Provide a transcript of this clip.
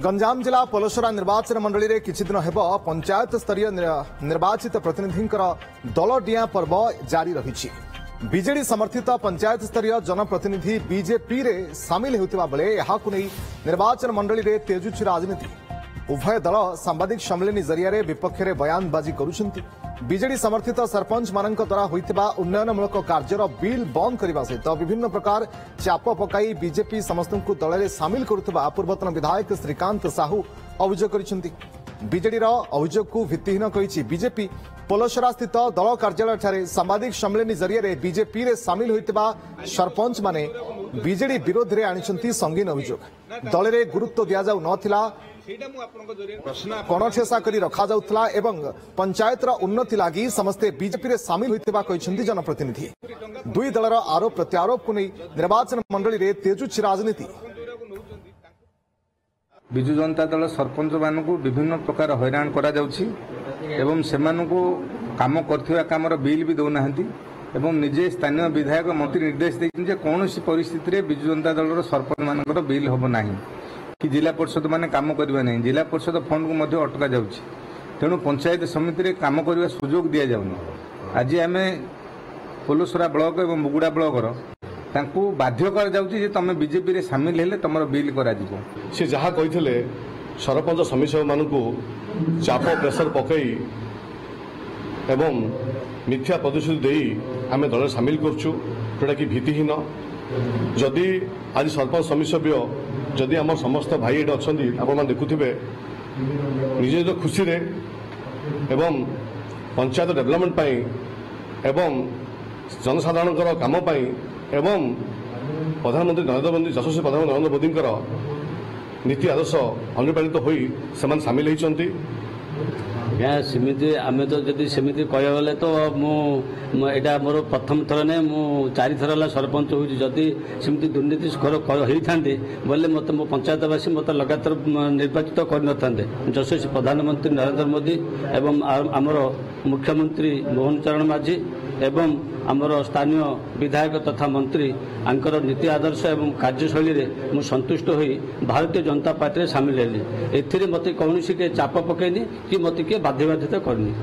गंजाम जिला पलसरा निर्वाचन मंडली रे किछि दिन हेब पंचायत स्तरीय निर्वाचित प्रतिनिधि दल डिया पर्व जारी रही। बीजेडी समर्थित पंचायत स्तरीय जनप्रतिनिधि बीजेपी रे सामिल होता बेले यहाकु नै निर्वाचन मंडली रे तेजुछि राजनीति। उभय दल सांबादिक सम्मेलन जरिया विपक्ष में बयानबाजी करुछंती। बीजेडी समर्थित सरपंच मानक द्वारा होइतिबा उन्नयनमूलक कार्यर बिल बंद करने सहित विभिन्न प्रकार चाप पकाई बीजेपी समस्त दल में सामिल करुवा पूर्वतन विधायक श्रीकांत साहू अभियोग करिसेंती। बीजेडी अभियोग को भित्तिहीन कहिछि बीजेपी। पलसरा स्थित दल कार्यालय ठारे सांबादिक सम्मेलन जरिया बीजेपी रे सामिल होइतिबा सरपंच माने बीजेडी विरोध में आनिछंती संगीन अभियोग। दल में गुरुत्व दिया जाउ नथिला, कणठेसा करी रखा जाउथला एवं पंचायतर उन्नति लागि समस्ते बीजेपी रे सामिल होइतिबा कहिसेंती जनप्रतिनिधि। दुई दलर आरोप प्रत्यारोप को नहीं निर्वाचन मंडली रे तेजुछि राजनीति। विजु जनता दल सरपंच मानक विभिन्न प्रकार हैरान करा जाउछि एवं सेमानकु काम करथिबा कामर बिल भी दउनाहंती एवं निजे स्थानीय विधायक मंत्री निर्देश दैछन जे कोनोसी परिस्थिति रे विजु जनता दलर सरपंच मानकर बिल होबो नाही कि जिला परिषद माने काम करबा नहीं। जिला परिषद फंड को मध्य अटका जाउछि, तेणु पंचायत समिति रे काम करबा सुजोग दिया जाउनी। आज आमे पलसरा ब्लॉक एवं मुगुड़ा ब्लॉक तांकू बाध्य कर जाउछि जे तमे बीजेपी रे शामिल हेले तमरो बिल करा दिबो। से जहा कहिथिले सरपंच समिति मानकू चाप प्रेशर पकई एवं मिथ्या प्रतिश्रुति देई आमे दल शामिल करछु, जोटा कि भीतिहीन। जदि आज सरपंच समिति जदि आम समस्त भाई ये अच्छा आप देखुवे निज निज खुशी रे एवं पंचायत डेवलपमेंट पाई एवं जनसाधारण काम पाई एवं प्रधानमंत्री नरेंद्र मोदी यशस्वी प्रधानमंत्री नरेंद्र मोदी नीति आदर्श अनुप्राणित होई सेमान सामिल होती। सेमिति आमे तो जदि सेमिति कह गले तो मुझा मोर प्रथम थर ने मु 4 थर है सरपंच हो। जदि सेमती दुर्नीति होता बोले मत मो पंचायतवासी मत लगातार निर्वाचित करते यशस्वी प्रधानमंत्री नरेंद्र मोदी एवं आमर मुख्यमंत्री मोहन चरण माझी एवं आमर स्थानीय विधायक तथा मंत्री आंकर नीति आदर्श एवं कार्यशैली रे मु संतुष्ट होई भारतीय जनता पार्टी रे शामिल हेली। एथिरे मते कौनसी के चाप पकेनी कि मते के बाध्यबाधित करनी।